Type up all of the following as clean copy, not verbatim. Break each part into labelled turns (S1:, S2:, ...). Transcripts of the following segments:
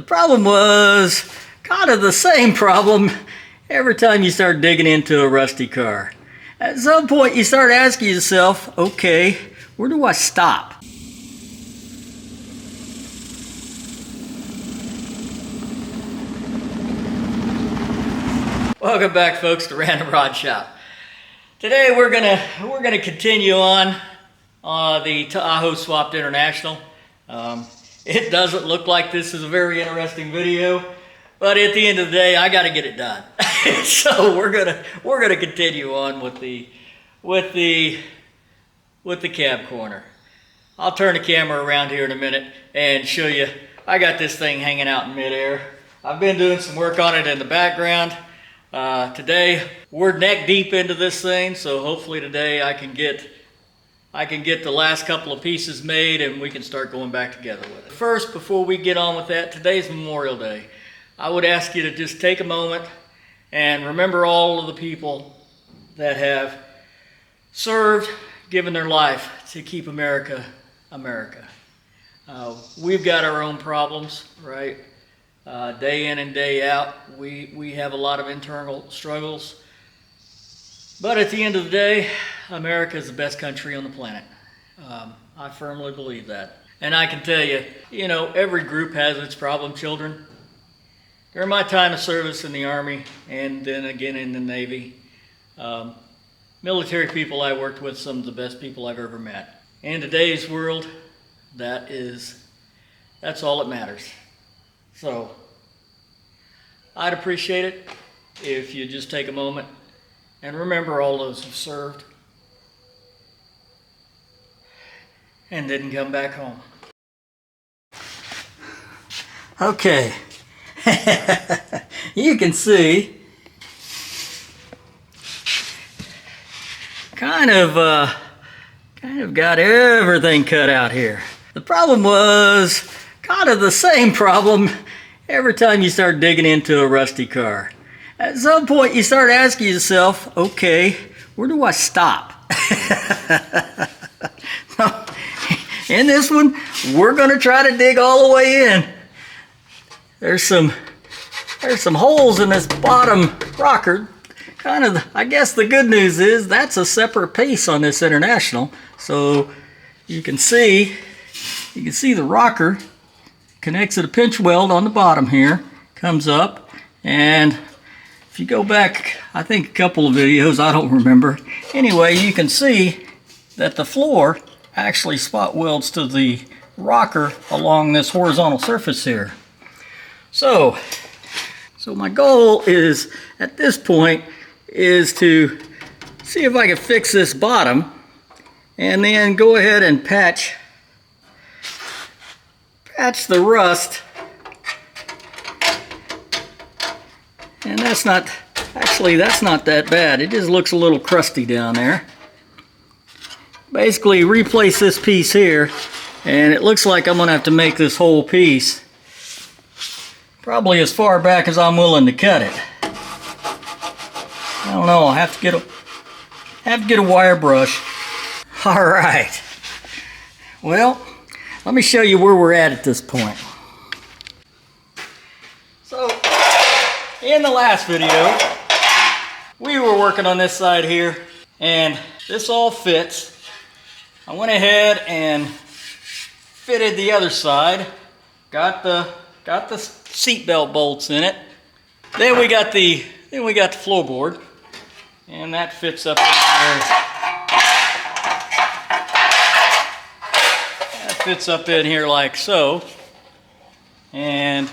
S1: The problem was kind of the same problem every time you start digging into a rusty car. At some point you start asking yourself, okay, where do I stop? Welcome back, folks, to Random Rod Shop. Today we're gonna continue on the Tahoe Swapped International. It doesn't look like this is a very interesting video, but at the end of the day, I got to get it done. So we're gonna continue on with the cab corner. I'll turn the camera around here in a minute and show you. I got this thing hanging out in midair. I've been doing some work on it in the background. Today we're neck deep into this thing, so hopefully today I can get the last couple of pieces made and we can start going back together with it. First, before we get on with that, today's Memorial Day. I would ask you to just take a moment and remember all of the people that have served, given their life to keep America, America. We've got our own problems, right? Day in and day out, we have a lot of internal struggles. But at the end of the day, America is the best country on the planet. I firmly believe that. And I can tell you, every group has its problem children. During my time of service in the Army and then again in the Navy, military people I worked with, some of the best people I've ever met. In today's world, that's all that matters. So, I'd appreciate it if you just take a moment and remember all those who've served and didn't come back home. Okay, you can see kind of got everything cut out here. The problem was kind of the same problem every time you start digging into a rusty car. At some point you start asking yourself, okay, where do I stop? So, in this one, we're gonna try to dig all the way in. There's some holes in this bottom rocker. I guess the good news is that's a separate piece on this International. So you can see the rocker connects to the pinch weld on the bottom here, comes up, and if you go back, I think a couple of videos, I don't remember. Anyway, you can see that the floor actually spot welds to the rocker along this horizontal surface here. So my goal is, at this point, is to see if I can fix this bottom and then go ahead and patch the rust. And that's not that bad. It just looks a little crusty down there. Basically replace this piece here, and it looks like I'm gonna have to make this whole piece probably as far back as I'm willing to cut it. I don't know, I'll have to get a wire brush. All right. Well, let me show you where we're at this point. So, in the last video, we were working on this side here, and this all fits. I went ahead and fitted the other side. Got the seat belt bolts in it. Then we got the floorboard, and that fits up in there. That fits up in here like so. And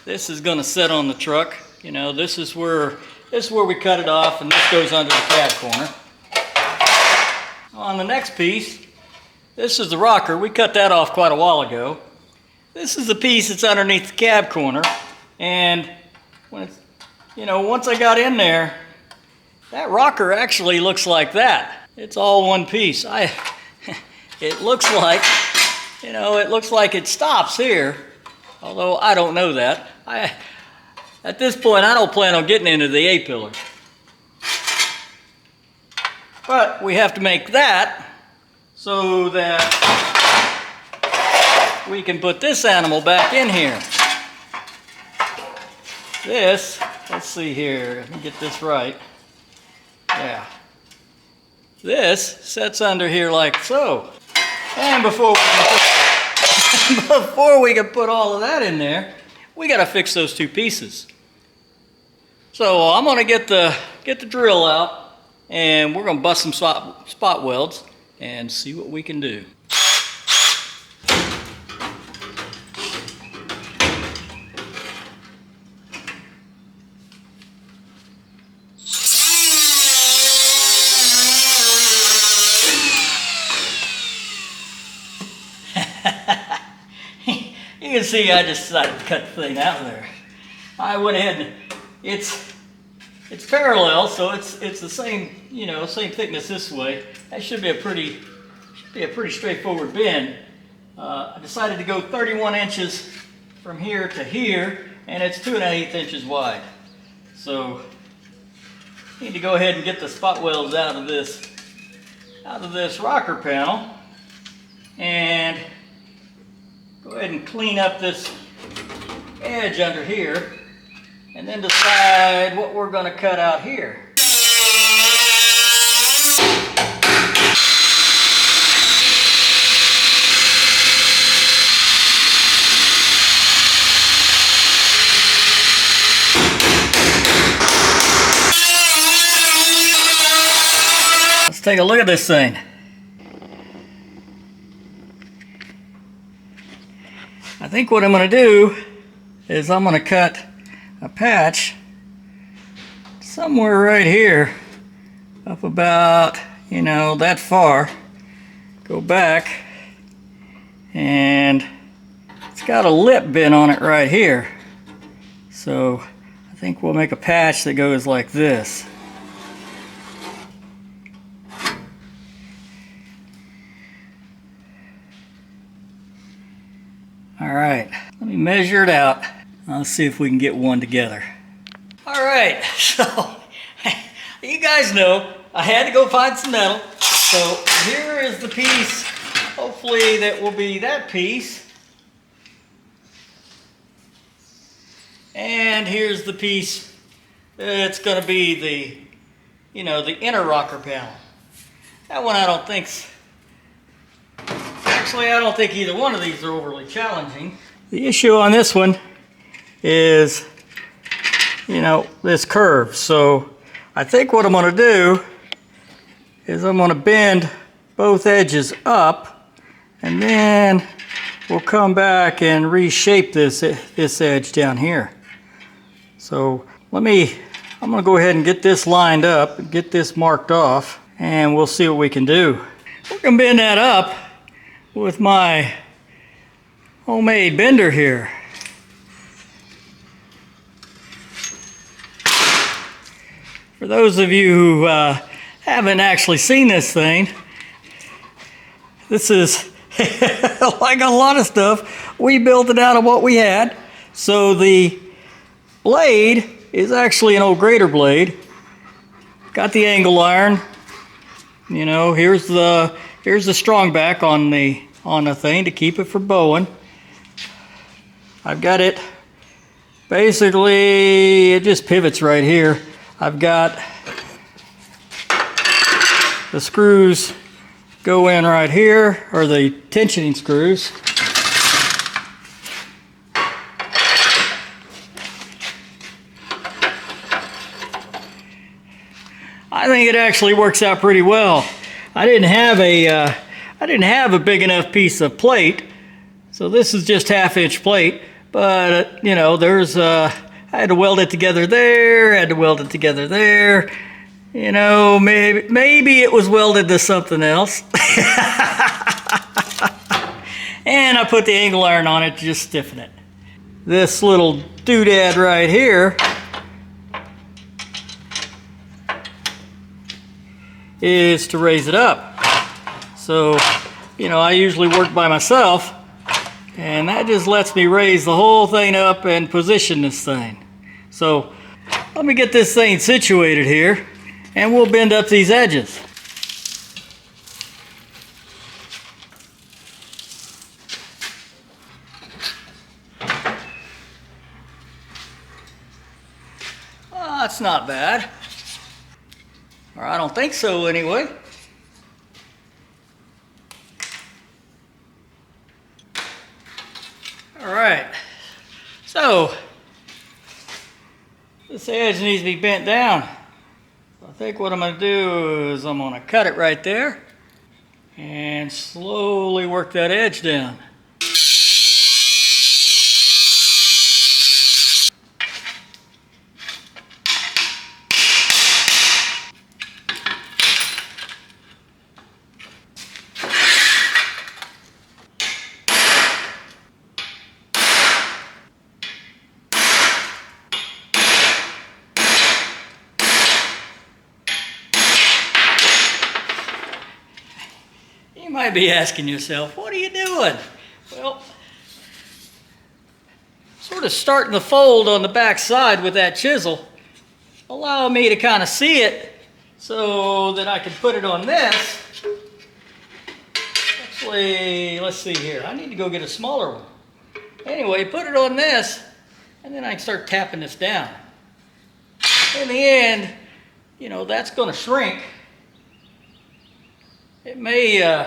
S1: this is going to sit on the truck. This is where we cut it off, and this goes under the cab corner. On the next piece, this is the rocker. We cut that off quite a while ago. This is the piece that's underneath the cab corner, and once I got in there, that rocker actually looks like that. It's all one piece. It looks like it stops here, although I don't know that. At this point, I don't plan on getting into the A-pillar. But we have to make that so that we can put this animal back in here. This, let's see here, let me get this right. Yeah. This sits under here like so. And before we can put all of that in there, we got to fix those two pieces. So I'm going to get the drill out, and we're going to bust some spot welds and see what we can do. You can see I just decided to cut the thing out of there. I went ahead and it's parallel, so it's the same, you know, same thickness this way. That should be a pretty straightforward bend. I decided to go 31 inches from here to here, and it's 2 1/8 inches wide. So I need to go ahead and get the spot welds out of this rocker panel and go ahead and clean up this edge under here, and then decide what we're going to cut out here. Let's take a look at this thing. I think what I'm going to do is I'm going to cut a patch somewhere right here, up about, you know, that far. Go back, and it's got a lip bent on it right here. So I think we'll make a patch that goes like this. All right, let me measure it out. Let's see if we can get one together. All right, so you guys know I had to go find some metal. So here is the piece, hopefully that will be that piece. And here's the piece that's going to be the, you know, the inner rocker panel. That one I don't think's, actually I don't think either one of these are overly challenging. The issue on this one is, you know, this curve. So I think what I'm going to do is I'm going to bend both edges up, and then we'll come back and reshape this edge down here. So I'm going to go ahead and get this lined up, get this marked off, and we'll see what we can do. We're going to bend that up with my homemade bender here. For those of you who haven't actually seen this thing, this is like a lot of stuff. We built it out of what we had. So the blade is actually an old grater blade. Got the angle iron. You know, here's the strong back on the thing to keep it from bowing. I've got it, basically it just pivots right here. I've got the screws go in right here, or the tensioning screws. I think it actually works out pretty well. I didn't have a big enough piece of plate, so this is just 1/2 inch plate. But you know, I had to weld it together there. Had to weld it together there. You know, maybe it was welded to something else. And I put the angle iron on it to just stiffen it. This little doodad right here is to raise it up. So, you know, I usually work by myself, and that just lets me raise the whole thing up and position this thing. So let me get this thing situated here, and we'll bend up these edges. That's not bad. Or I don't think so anyway. All right. So this edge needs to be bent down. I think what I'm going to do is I'm going to cut it right there and slowly work that edge down. You might be asking yourself, what are you doing? Well, sort of starting the fold on the back side with that chisel, allow me to kind of see it so that I can put it on this. Actually, let's see here. I need to go get a smaller one. Anyway, put it on this, and then I can start tapping this down. In the end, you know, that's going to shrink. It may,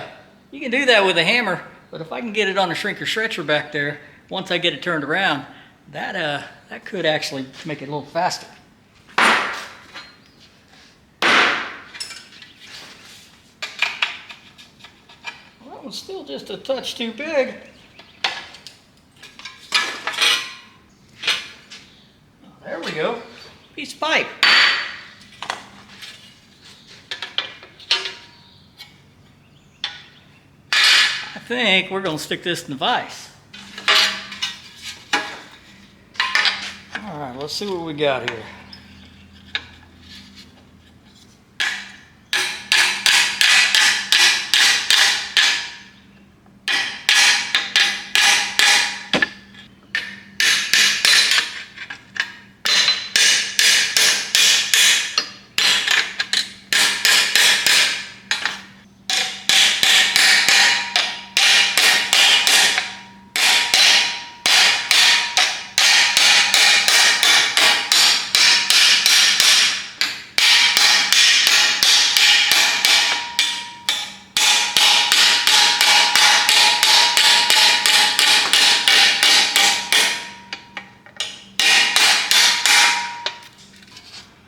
S1: you can do that with a hammer, but if I can get it on a shrinker stretcher back there, once I get it turned around, that could actually make it a little faster. Well, that one's still just a touch too big. Oh, there we go. Piece of pipe. I think we're going to stick this in the vise. All right, let's see what we got here.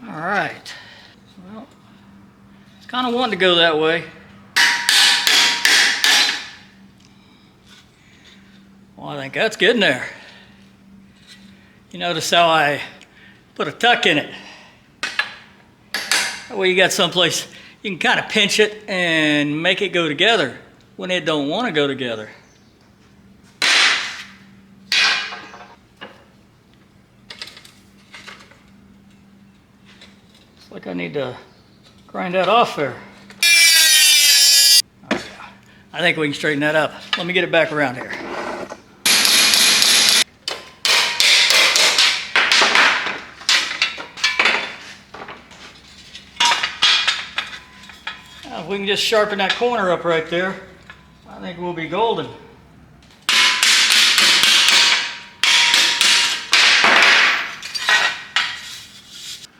S1: Alright, well, it's kind of wanting to go that way. Well, I think that's good in there. You notice how I put a tuck in it. That way you got someplace you can kind of pinch it and make it go together when it don't want to go together. Like I need to grind that off there. Oh, yeah. I think we can straighten that up. Let me get it back around here. Now, if we can just sharpen that corner up right there, I think we'll be golden.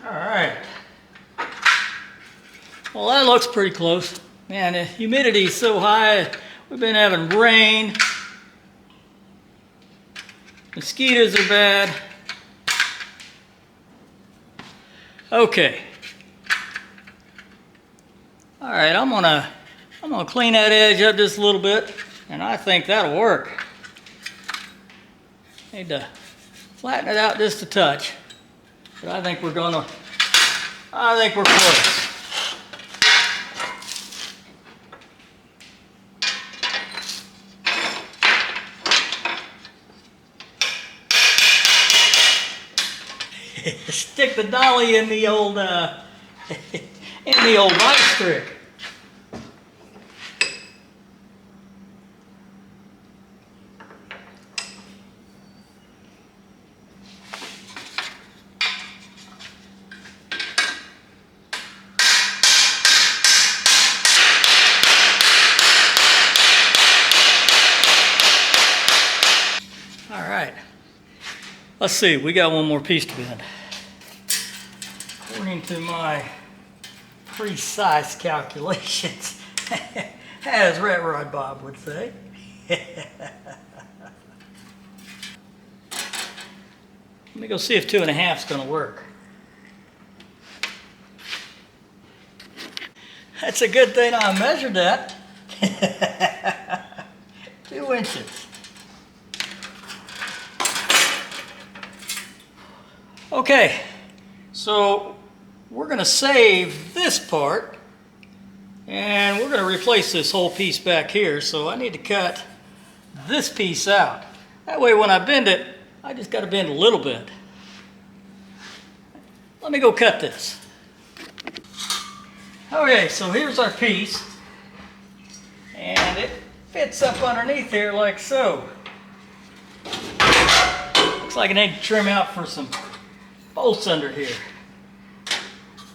S1: All right. Well, that looks pretty close. Man, the humidity is so high. We've been having rain. Mosquitoes are bad. Okay. All right, I'm gonna clean that edge up just a little bit, and I think that'll work. Need to flatten it out just a touch, but I think we're close. Stick the dolly in the old vice trick. All right. Let's see. We got one more piece to bend. according to my precise calculations, as Rat Rod Bob would say. Let me go see if 2.5 is going to work. That's a good thing I measured that. 2 inches. Okay, so we're going to save this part, and we're going to replace this whole piece back here. So I need to cut this piece out. That way when I bend it, I just got to bend a little bit. Let me go cut this. Okay, so here's our piece, and it fits up underneath here like so. Looks like I need to trim out for some bolts under here.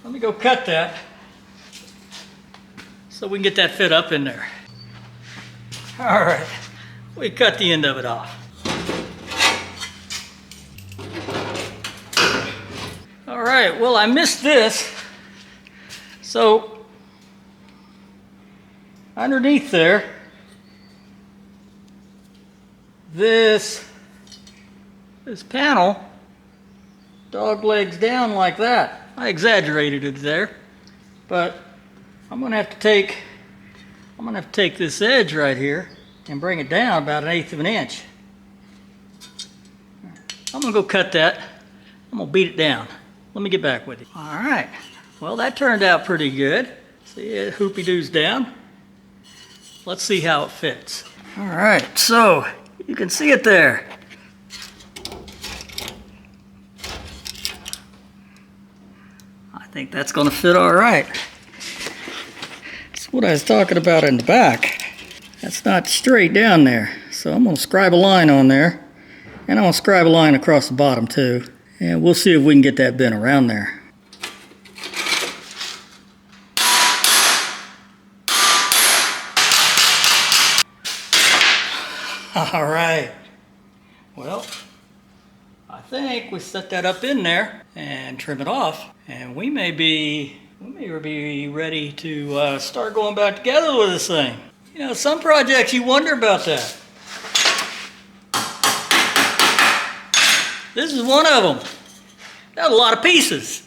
S1: Let me go cut that so we can get that fit up in there. All right, we cut the end of it off. All right, well, I missed this. So underneath there, this panel dog legs down like that. I exaggerated it there, but I'm gonna have to take this edge right here and bring it down about 1/8 of an inch. I'm gonna go cut that. I'm gonna beat it down. Let me get back with you. All right. Well, that turned out pretty good. See it hoopy-doos down. Let's see how it fits. All right, so you can see it there. I think that's gonna fit all right. That's what I was talking about in the back. That's not straight down there. So I'm gonna scribe a line on there, and I'm gonna scribe a line across the bottom too. And we'll see if we can get that bent around there. All right. Well, I think we set that up in there and trim it off, and we may be ready to start going back together with this thing. You know, some projects you wonder about that. This is one of them. Got a lot of pieces.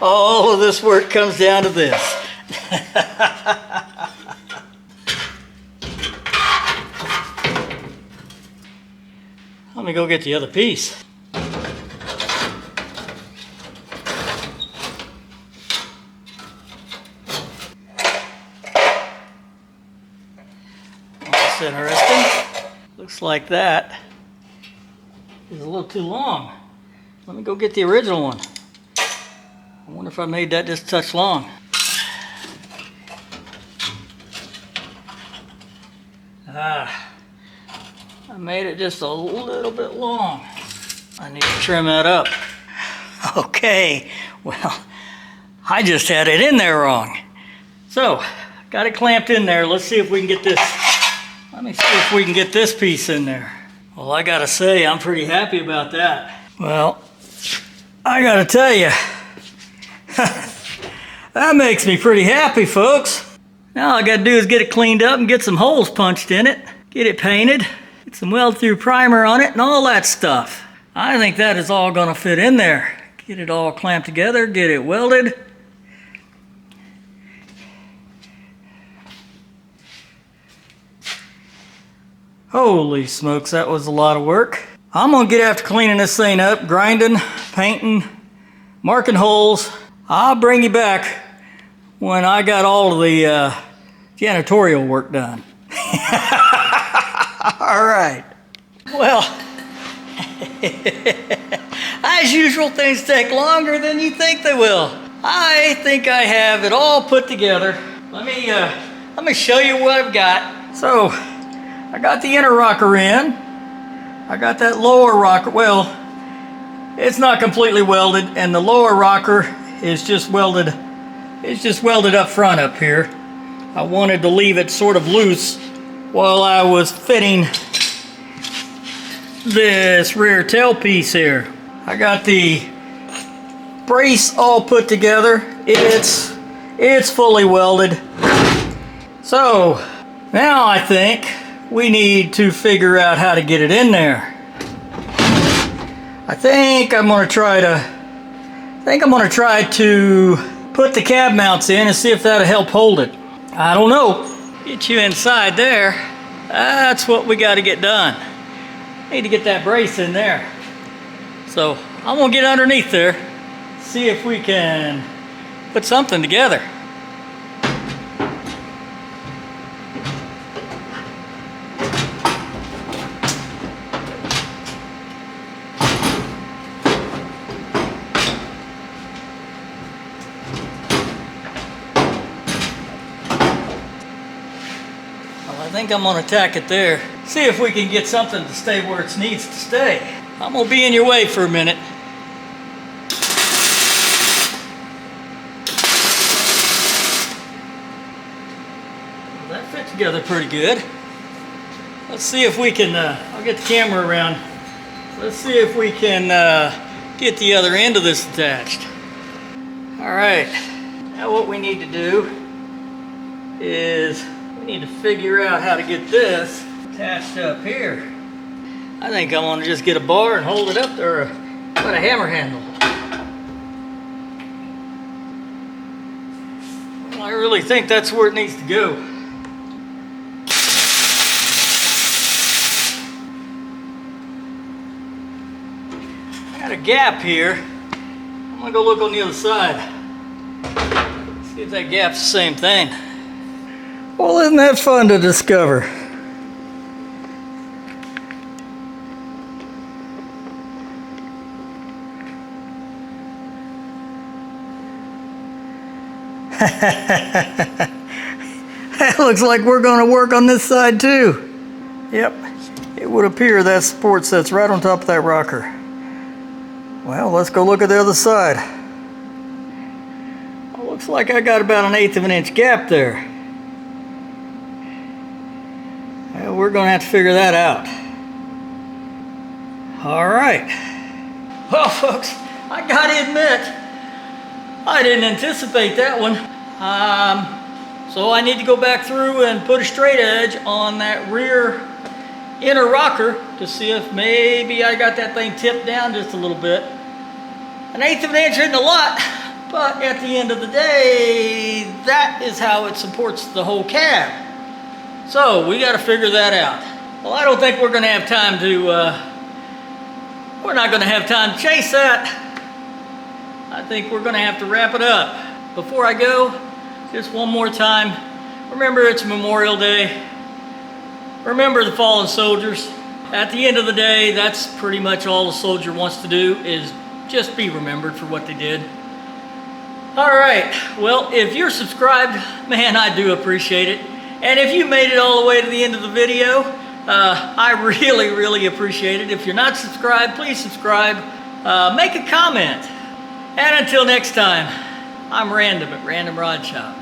S1: All of this work comes down to this. Let me go get the other piece. That's interesting. Looks like that is a little too long. Let me go get the original one. I wonder if I made that just a touch long. I made it just a little bit long. I need to trim that up. Okay, well, I just had it in there wrong. So, got it clamped in there. Let's see if we can get this. Let me see if we can get this piece in there. Well, I gotta say, I'm pretty happy about that. Well, I gotta tell you, that makes me pretty happy, folks. Now all I gotta do is get it cleaned up and get some holes punched in it, get it painted, get some weld-through primer on it and all that stuff. I think that is all gonna fit in there. Get it all clamped together, get it welded. Holy smokes, that was a lot of work. I'm gonna get after cleaning this thing up, grinding, painting, marking holes. I'll bring you back when I got all of the janitorial work done. All right. Well, as usual, things take longer than you think they will. I think I have it all put together. Let me show you what I've got. So, I got the inner rocker in. I got that lower rocker. Well, it's not completely welded, and the lower rocker is just welded. It's just welded up front up here. I wanted to leave it sort of loose while I was fitting this rear tailpiece here. I got the brace all put together. It's fully welded. So now I think we need to figure out how to get it in there. I think I'm gonna try to put the cab mounts in and see if that'll help hold it. I don't know. Get you inside there. That's what we got to get done. Need to get that brace in there. So I'm gonna get underneath there, see if we can put something together. I think I'm gonna tack it there. See if we can get something to stay where it needs to stay. I'm gonna be in your way for a minute. Well, that fit together pretty good. Let's see if we can, I'll get the camera around. Let's see if we can get the other end of this attached. All right, now what we need to do is we need to figure out how to get this attached up here. I think I'm gonna just get a bar and hold it up there, put a hammer handle. Well, I really think that's where it needs to go. I got a gap here. I'm gonna go look on the other side. See if that gap's the same thing. Well, isn't that fun to discover? That looks like we're going to work on this side too. Yep, it would appear that support sits right on top of that rocker. Well, let's go look at the other side. Well, looks like I got about 1/8 of an inch gap there. Well, we're going to have to figure that out. All right. Well, folks, I got to admit, I didn't anticipate that one. So I need to go back through and put a straight edge on that rear inner rocker to see if maybe I got that thing tipped down just a little bit. 1/8 of an inch isn't a lot, but at the end of the day, that is how it supports the whole cab. So we got to figure that out. Well, I don't think we're going to have time to, we're not going to have time to chase that. I think we're going to have to wrap it up. Before I go, just one more time, remember it's Memorial Day. Remember the fallen soldiers. At the end of the day, that's pretty much all a soldier wants to do, is just be remembered for what they did. All right, well, if you're subscribed, man, I do appreciate it. And if you made it all the way to the end of the video, I really, really appreciate it. If you're not subscribed, please subscribe. Make a comment. And until next time, I'm Random at Random Rod Shop.